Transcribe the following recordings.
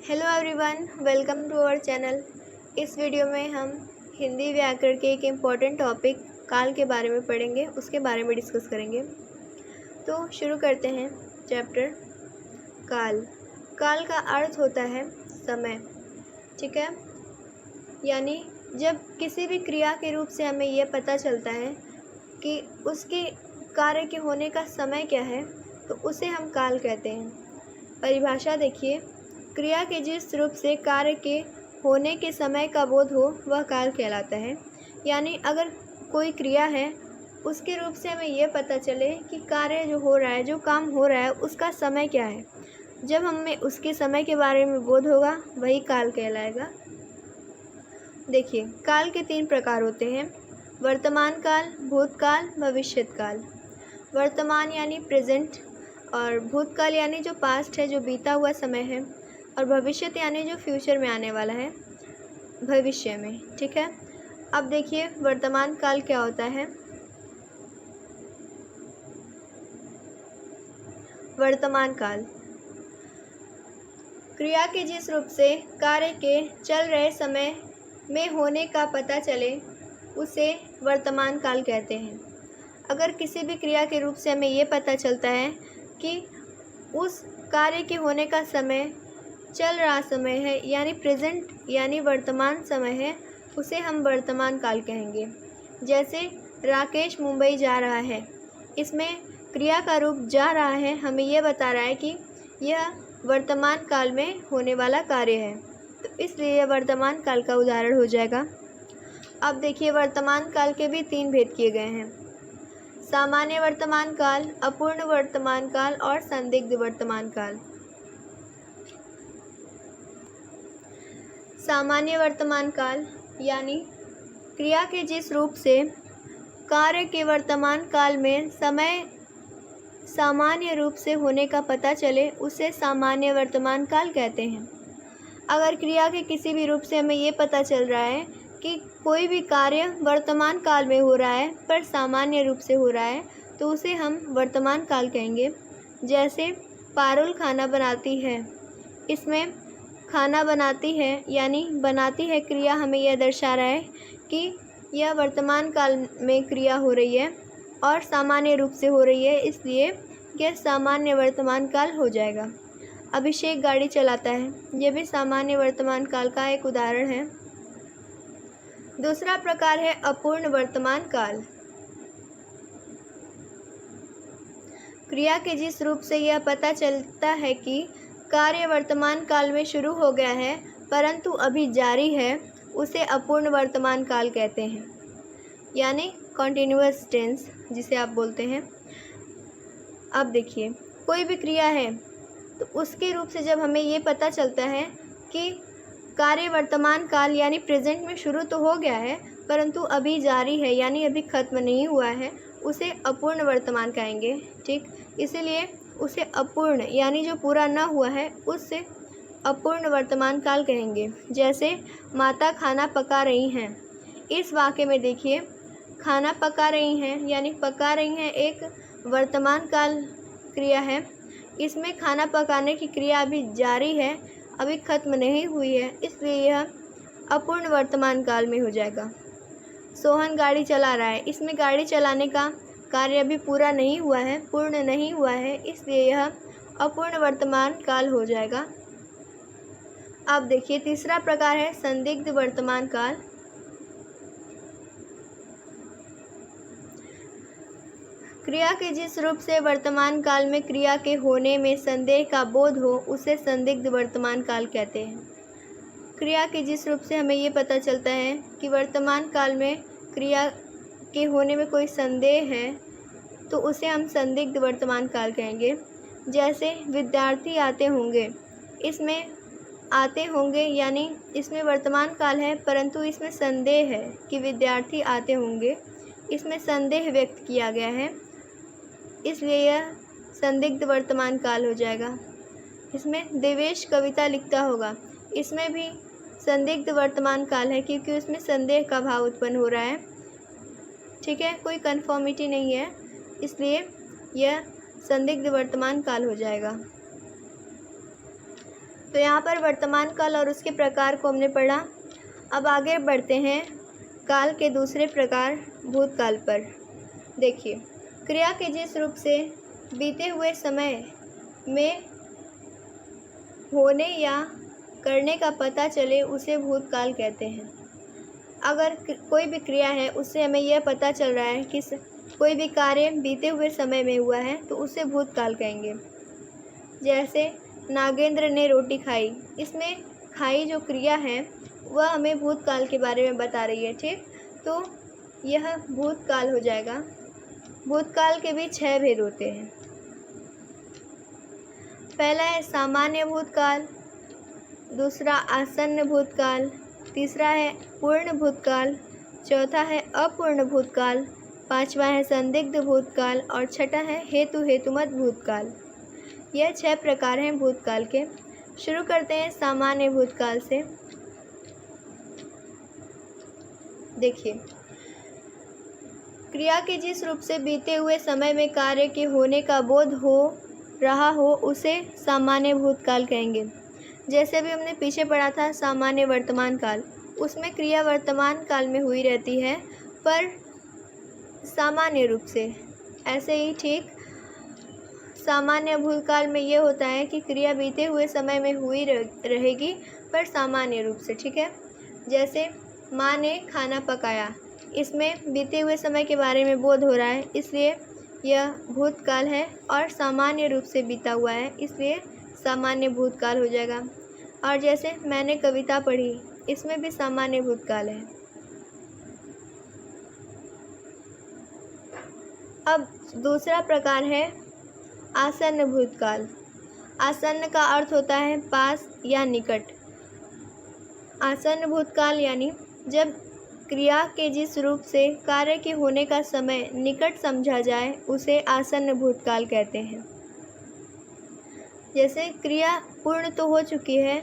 Hello everyone, welcome to our channel. इस video में हम हिंदी व्याकरण के एक इम्पॉर्टेंट टॉपिक काल के बारे में पढ़ेंगे, उसके बारे में डिस्कस करेंगे। तो शुरू करते हैं चैप्टर काल। काल का अर्थ होता है समय, ठीक है। यानी जब किसी भी क्रिया के रूप से हमें यह पता चलता है कि उसके कार्य के होने का समय क्या है, तो उसे हम काल कहते हैं। परिभाषा देखिए, क्रिया के जिस रूप से कार्य के होने के समय का बोध हो वह काल कहलाता है। यानी अगर कोई क्रिया है, उसके रूप से हमें यह पता चले कि कार्य जो हो रहा है, जो काम हो रहा है, उसका समय क्या है, जब हमें उसके समय के बारे में बोध होगा वही काल कहलाएगा। देखिए, काल के 3 प्रकार होते हैं: वर्तमान काल, भूतकाल, भविष्यत काल। वर्तमान यानी प्रेजेंट, और भूतकाल यानी जो पास्ट है, जो बीता हुआ समय है, और भविष्यत यानी जो फ्यूचर में आने वाला है, भविष्य में, ठीक है। अब देखिए वर्तमान काल क्या होता है। वर्तमान काल क्रिया के जिस रूप से कार्य के चल रहे समय में होने का पता चले उसे वर्तमान काल कहते हैं। अगर किसी भी क्रिया के रूप से हमें ये पता चलता है कि उस कार्य के होने का समय चल रहा समय है, यानी प्रेजेंट यानी वर्तमान समय है, उसे हम वर्तमान काल कहेंगे। जैसे राकेश मुंबई जा रहा है, इसमें क्रिया का रूप जा रहा है हमें यह बता रहा है कि यह वर्तमान काल में होने वाला कार्य है, तो इसलिए यह वर्तमान काल का उदाहरण हो जाएगा। अब देखिए वर्तमान काल के भी 3 भेद किए गए हैं: सामान्य वर्तमान काल, अपूर्ण वर्तमान काल और संदिग्ध वर्तमान काल। सामान्य वर्तमान काल यानी क्रिया के जिस रूप से कार्य के वर्तमान काल में समय सामान्य रूप से होने का पता चले उसे सामान्य वर्तमान काल कहते हैं। अगर क्रिया के किसी भी रूप से हमें ये पता चल रहा है कि कोई भी कार्य वर्तमान काल में हो रहा है पर सामान्य रूप से हो रहा है, तो उसे हम वर्तमान काल कहेंगे। जैसे पारुल खाना बनाती है, इसमें खाना बनाती है यानी बनाती है क्रिया हमें यह दर्शा रहा है कि यह वर्तमान काल में क्रिया हो रही है और सामान्य रूप से हो रही है, इसलिए यह सामान्य वर्तमान काल हो जाएगा। अभिषेक गाड़ी चलाता है, यह भी सामान्य वर्तमान काल का एक उदाहरण है। दूसरा प्रकार है अपूर्ण वर्तमान काल। क्रिया के जिस रूप से यह पता चलता है कि कार्य वर्तमान काल में शुरू हो गया है परंतु अभी जारी है, उसे अपूर्ण वर्तमान काल कहते हैं, यानी कॉन्टिन्यूअस टेंस जिसे आप बोलते हैं। अब देखिए कोई भी क्रिया है तो उसके रूप से जब हमें ये पता चलता है कि कार्य वर्तमान काल यानी प्रेजेंट में शुरू तो हो गया है परंतु अभी जारी है यानी अभी खत्म नहीं हुआ है, उसे अपूर्ण वर्तमान कहेंगे, ठीक। इसीलिए उसे अपूर्ण यानी जो पूरा ना हुआ है उससे अपूर्ण वर्तमान काल कहेंगे। जैसे माता खाना पका रही हैं, इस वाक्य में देखिए खाना पका रही हैं यानी पका रही हैं एक वर्तमान काल क्रिया है। इसमें खाना पकाने की क्रिया अभी जारी है, अभी खत्म नहीं हुई है, इसलिए यह अपूर्ण वर्तमान काल में हो जाएगा। सोहन गाड़ी चला रहा है, इसमें गाड़ी चलाने का कार्य अभी पूरा नहीं हुआ है, पूर्ण नहीं हुआ है, इसलिए यह अपूर्ण वर्तमान काल हो जाएगा। अब देखिए तीसरा प्रकार है संदिग्ध वर्तमान काल। क्रिया के जिस रूप से वर्तमान काल में क्रिया के होने में संदेह का बोध हो उसे संदिग्ध वर्तमान काल कहते हैं। क्रिया के जिस रूप से हमें ये पता चलता है कि वर्तमान काल में क्रिया के होने में कोई संदेह है, तो उसे हम संदिग्ध वर्तमान काल कहेंगे। जैसे विद्यार्थी आते होंगे, इसमें आते होंगे यानी इसमें वर्तमान काल है परंतु इसमें संदेह है कि विद्यार्थी आते होंगे, इसमें संदेह व्यक्त किया गया है, इसलिए यह संदिग्ध वर्तमान काल हो जाएगा। इसमें देवेश कविता लिखता होगा, इसमें भी संदिग्ध वर्तमान काल है क्योंकि उसमें संदेह का भाव उत्पन्न हो रहा है, ठीक है, कोई कन्फर्मिटी नहीं है, इसलिए यह संदिग्ध वर्तमान काल हो जाएगा। तो यहाँ पर वर्तमान काल और उसके प्रकार को हमने पढ़ा। अब आगे बढ़ते हैं काल के दूसरे प्रकार भूतकाल पर। देखिए, क्रिया के जिस रूप से बीते हुए समय में होने या करने का पता चले उसे भूतकाल कहते हैं। अगर कोई भी क्रिया है उससे हमें यह पता चल रहा है कि कोई भी कार्य बीते हुए समय में हुआ है तो उसे भूतकाल कहेंगे। जैसे नागेंद्र ने रोटी खाई, इसमें खाई जो क्रिया है वह हमें भूतकाल के बारे में बता रही है। ठीक, तो यह भूतकाल हो जाएगा। भूतकाल के भी 6 भेद होते हैं। पहला है सामान्य भूतकाल, दूसरा आसन्न भूतकाल, तीसरा है पूर्ण भूतकाल, चौथा है अपूर्ण भूतकाल, पांचवा है संदिग्ध भूतकाल और छठा है हेतुमत भूतकाल। यह 6 प्रकार हैं भूतकाल के। शुरू करते हैं सामान्य भूतकाल से। देखिए, क्रिया के जिस रूप से बीते हुए समय में कार्य के होने का बोध हो रहा हो उसे सामान्य भूतकाल कहेंगे। जैसे भी हमने पीछे पढ़ा था सामान्य वर्तमान काल, उसमें क्रिया वर्तमान काल में हुई रहती है पर सामान्य रूप से। ऐसे ही ठीक सामान्य भूतकाल में ये होता है कि क्रिया बीते हुए समय में हुई रहेगी पर सामान्य रूप से। ठीक है, जैसे माँ ने खाना पकाया, इसमें बीते हुए समय के बारे में बोध हो रहा है इसलिए यह भूतकाल है और सामान्य रूप से बीता हुआ है इसलिए सामान्य भूतकाल हो जाएगा। और जैसे मैंने कविता पढ़ी, इसमें भी सामान्य भूतकाल है। अब दूसरा प्रकार है आसन्न भूतकाल। आसन्न का अर्थ होता है पास या निकट। आसन्न भूतकाल यानी जब क्रिया के जिस रूप से कार्य के होने का समय निकट समझा जाए उसे आसन्न भूतकाल कहते हैं। जैसे क्रिया पूर्ण तो हो चुकी है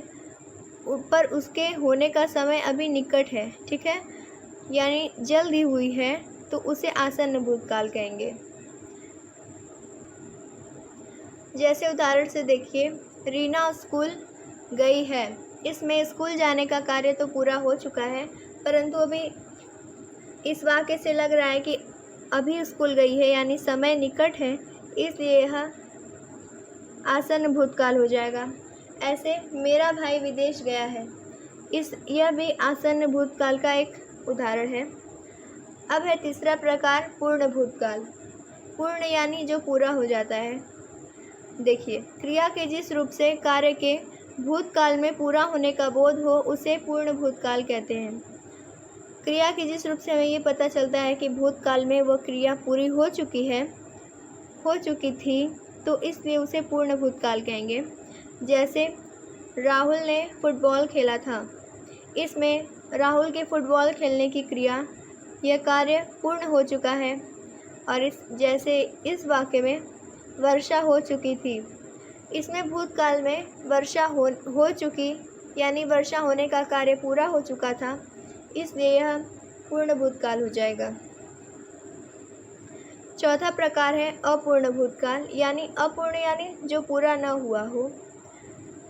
पर उसके होने का समय अभी निकट है, ठीक है, यानी जल्द ही हुई है तो उसे आसन्न भूतकाल कहेंगे। जैसे उदाहरण से देखिए, रीना स्कूल गई है, इसमें स्कूल जाने का कार्य तो पूरा हो चुका है परंतु अभी इस वाक्य से लग रहा है कि अभी स्कूल गई है यानी समय निकट है इसलिए यह आसन्न भूतकाल हो जाएगा। ऐसे मेरा भाई विदेश गया है, यह भी आसन्न भूतकाल का एक उदाहरण है। अब है तीसरा प्रकार पूर्ण भूतकाल। पूर्ण यानी जो पूरा हो जाता है। देखिए, क्रिया के जिस रूप से कार्य के भूतकाल में पूरा होने का बोध हो उसे पूर्ण भूतकाल कहते हैं। क्रिया के जिस रूप से हमें ये पता चलता है कि भूतकाल में वह क्रिया पूरी हो चुकी थी तो इसलिए उसे पूर्ण भूतकाल कहेंगे। जैसे राहुल ने फुटबॉल खेला था, इसमें राहुल के फुटबॉल खेलने की क्रिया यह कार्य पूर्ण हो चुका है। और इस वाक्य में वर्षा हो चुकी थी, इसमें भूतकाल में वर्षा हो चुकी यानी वर्षा होने का कार्य पूरा हो चुका था इसलिए यह पूर्ण भूतकाल हो जाएगा। चौथा प्रकार है अपूर्ण भूतकाल अपूर्ण यानी जो पूरा न हुआ हो।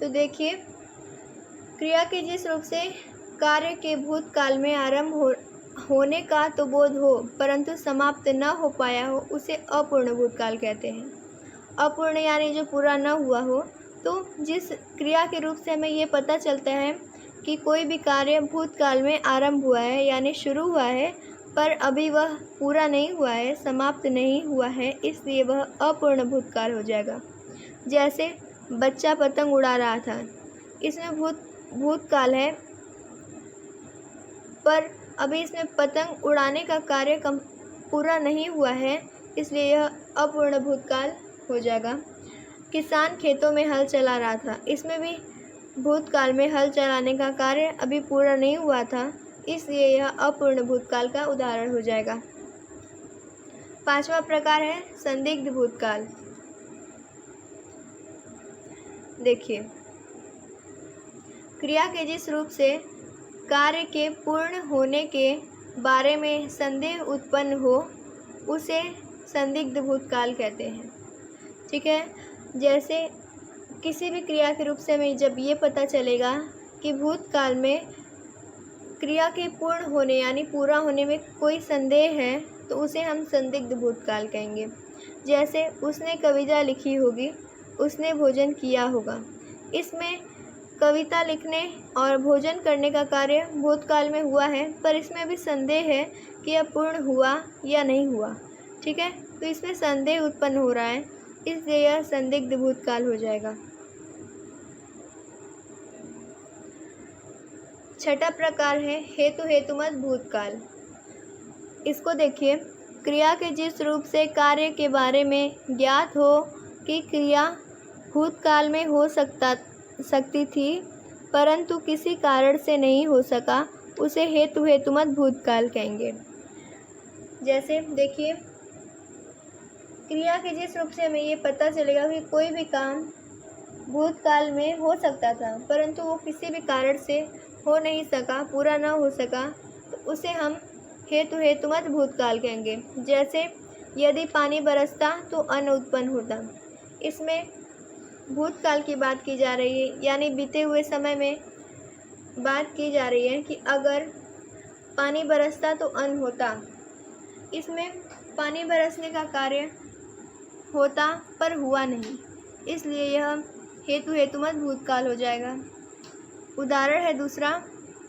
तो देखिए, क्रिया के जिस रूप से कार्य के भूतकाल में आरंभ होने का तो बोध हो परंतु समाप्त न हो पाया हो उसे अपूर्ण भूतकाल कहते हैं। अपूर्ण यानी जो पूरा न हुआ हो। तो जिस क्रिया के रूप से हमें ये पता चलता है कि कोई भी कार्य भूतकाल में आरंभ हुआ है यानी शुरू हुआ है पर अभी वह पूरा नहीं हुआ है, समाप्त नहीं हुआ है, इसलिए वह अपूर्ण भूतकाल हो जाएगा। जैसे बच्चा पतंग उड़ा रहा था, इसमें भूतकाल है पर अभी इसमें पतंग उड़ाने का कार्य पूरा नहीं हुआ है इसलिए यह अपूर्ण भूतकाल हो जाएगा। किसान खेतों में हल चला रहा था, इसमें भी भूतकाल में हल चलाने का कार्य अभी पूरा नहीं हुआ था इसलिए यह अपूर्ण भूतकाल का उदाहरण हो जाएगा। पांचवा प्रकार है संदिग्ध भूतकाल। देखिए, क्रिया के जिस रूप से कार्य के पूर्ण होने के बारे में संदेह उत्पन्न हो उसे संदिग्ध भूतकाल कहते हैं। ठीक है, जैसे किसी भी क्रिया के रूप से हमें जब ये पता चलेगा कि भूतकाल में क्रिया के पूर्ण होने यानी पूरा होने में कोई संदेह है, तो उसे हम संदिग्ध भूतकाल कहेंगे। जैसे उसने कविता लिखी होगी, उसने भोजन किया होगा। इसमें कविता लिखने और भोजन करने का कार्य भूतकाल में हुआ है, पर इसमें भी संदेह है कि यह पूर्ण हुआ या नहीं हुआ। ठीक है, तो इसमें संदेह उत्पन्न हो रहा है, इसलिए यह संदिग्ध भूतकाल हो जाएगा। छठा प्रकार है हेतु हेतुमत भूतकाल। इसको देखिए, क्रिया के जिस रूप से कार्य के बारे में ज्ञात हो कि क्रिया भूतकाल में हो सकती थी परंतु किसी कारण से नहीं हो सका, उसे हेतु हेतुमत भूतकाल कहेंगे। जैसे देखिए, क्रिया के जिस रूप से हमें ये पता चलेगा कि कोई भी काम भूतकाल में हो सकता था परंतु वो किसी भी कारण से हो नहीं सका, पूरा ना हो सका, तो उसे हम हेतु हेतुमत भूतकाल कहेंगे। जैसे यदि पानी बरसता तो अन्न उत्पन्न होता। इसमें भूतकाल की बात की जा रही है, यानी बीते हुए समय में बात की जा रही है कि अगर पानी बरसता तो अन्न होता। इसमें पानी बरसने का कार्य होता पर हुआ नहीं, इसलिए यह हेतु हेतुमत भूतकाल हो जाएगा। उदाहरण है दूसरा,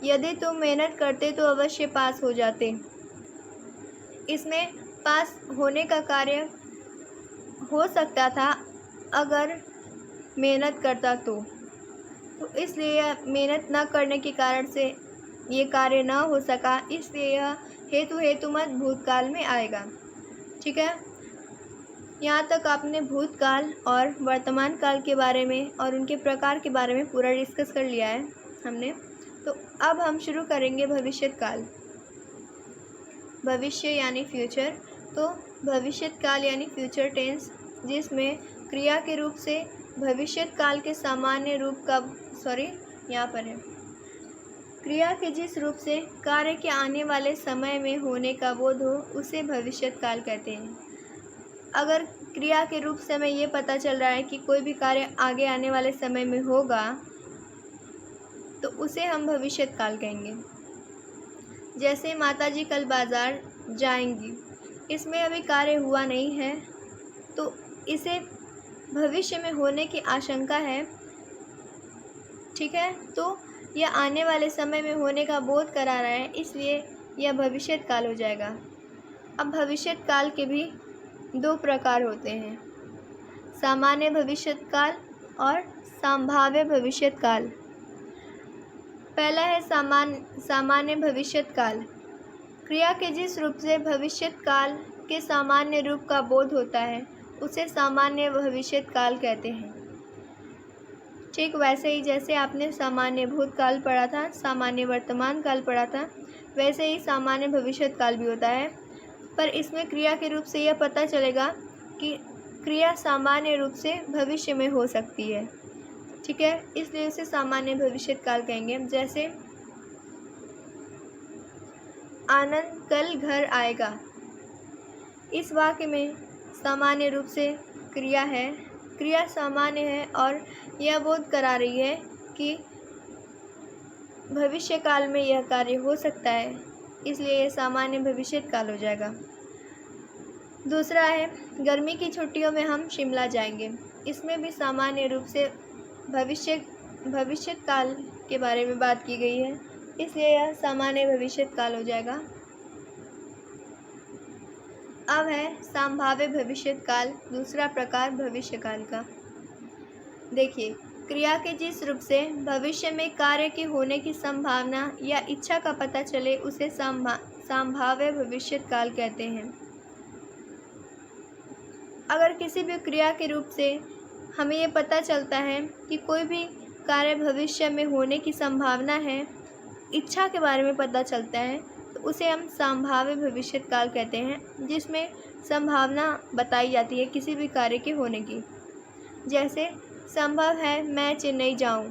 यदि तुम मेहनत करते तो अवश्य पास हो जाते। इसमें पास होने का कार्य हो सकता था अगर मेहनत करता तो इसलिए मेहनत न करने के कारण से ये कार्य न हो सका, इसलिए यह हेतु हेतुमत भूतकाल में आएगा। ठीक है, यहाँ तक आपने भूतकाल और वर्तमान काल के बारे में और उनके प्रकार के बारे में पूरा डिस्कस कर लिया है हमने। तो अब हम शुरू करेंगे भविष्यत काल। भविष्य यानी फ्यूचर। तो भविष्यत काल यानी फ्यूचर टेंस, जिसमें क्रिया के रूप से भविष्यत काल के सामान्य रूप का यहाँ पर है, क्रिया के जिस रूप से कार्य के आने वाले समय में होने का बोध हो, उसे भविष्यत काल कहते हैं। अगर क्रिया के रूप से हमें ये पता चल रहा है कि कोई भी कार्य आगे आने वाले समय में होगा, तो उसे हम भविष्यत काल कहेंगे। जैसे माताजी कल बाजार जाएंगी, इसमें अभी कार्य हुआ नहीं है, तो इसे भविष्य में होने की आशंका है। ठीक है, तो यह आने वाले समय में होने का बोध करा रहा है, इसलिए यह भविष्यत काल हो जाएगा। अब भविष्यत काल के भी दो प्रकार होते हैं, सामान्य भविष्यत काल और संभाव्य भविष्यत काल। पहला है सामान्य भविष्यत काल। क्रिया के जिस रूप से भविष्यत काल के सामान्य रूप का बोध होता है, उसे सामान्य भविष्यत काल कहते हैं। ठीक वैसे ही जैसे आपने सामान्य भूतकाल पढ़ा था, सामान्य वर्तमान काल पढ़ा था, वैसे ही सामान्य भविष्यत काल भी होता है। पर इसमें क्रिया के रूप से यह पता चलेगा कि क्रिया सामान्य रूप से भविष्य में हो सकती है। ठीक है, इसलिए उसे सामान्य भविष्यत काल कहेंगे। जैसे आनंद कल घर आएगा, इस वाक्य में सामान्य रूप से क्रिया है, क्रिया सामान्य है और यह बोध करा रही है कि भविष्य काल में यह कार्य हो सकता है, इसलिए यह सामान्य भविष्यत काल हो जाएगा। दूसरा है गर्मी की छुट्टियों में हम शिमला जाएंगे, इसमें भी सामान्य रूप से भविष्यत काल के बारे में बात की गई है, इसलिए यह सामान्य भविष्यत काल हो जाएगा। अब है संभाव्य भविष्यत काल, दूसरा प्रकार भविष्य काल का। देखिए, क्रिया के जिस रूप से भविष्य में कार्य के होने की संभावना या इच्छा का पता चले, उसे संभाव्य भविष्यत काल कहते हैं। अगर किसी भी क्रिया के रूप से हमें ये पता चलता है कि कोई भी कार्य भविष्य में होने की संभावना है, इच्छा के बारे में पता चलता है, तो उसे हम संभाव्य भविष्यत काल कहते हैं, जिसमें संभावना बताई जाती है किसी भी कार्य के होने की। जैसे संभव है मैं चेन्नई जाऊं,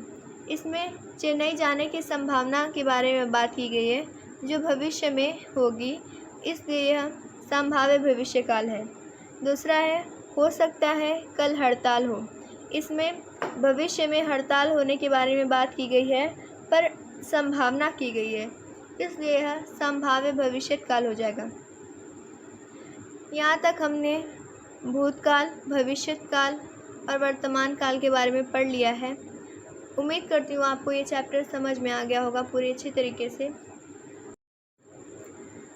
इसमें चेन्नई जाने की संभावना के बारे में बात की गई है जो भविष्य में होगी, इसलिए यह संभाव्य भविष्य काल है। दूसरा है हो सकता है कल हड़ताल हो, इसमें भविष्य में हड़ताल होने के बारे में बात की गई है, पर संभावना की गई है, इसलिए यह संभाव्य भविष्यकाल हो जाएगा। यहाँ तक हमने भूतकाल, भविष्यकाल और वर्तमान काल के बारे में पढ़ लिया है। उम्मीद करती हूँ आपको ये चैप्टर समझ में आ गया होगा पूरे अच्छे तरीके से।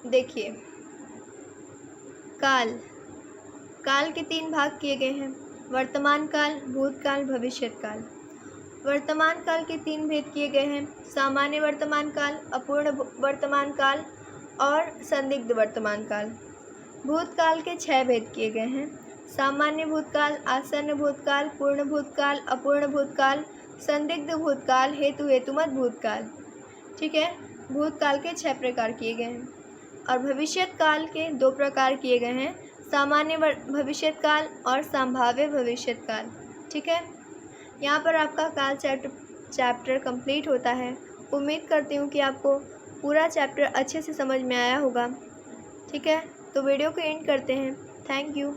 देखिए, काल के 3 भाग किए गए हैं: वर्तमान काल, भूतकाल, भविष्यकाल। वर्तमान काल के 3 भेद किए गए हैं: सामान्य वर्तमान काल, अपूर्ण वर्तमान काल और संदिग्ध वर्तमान काल। भूतकाल के 6 भेद किए गए हैं: सामान्य भूतकाल, आसन्न भूतकाल, पूर्ण भूतकाल, अपूर्ण भूतकाल, संदिग्ध भूतकाल, हेतुमत भूतकाल। ठीक है, भूतकाल के 6 प्रकार किए गए हैं। और भविष्यकाल के 2 प्रकार किए गए हैं: सामान्य भविष्यकाल और संभाव्य भविष्यकाल। ठीक है, यहाँ पर आपका काल चैप्टर कंप्लीट होता है। उम्मीद करती हूँ कि आपको पूरा चैप्टर अच्छे से समझ में आया होगा। ठीक है, तो वीडियो को एंड करते हैं। Thank you.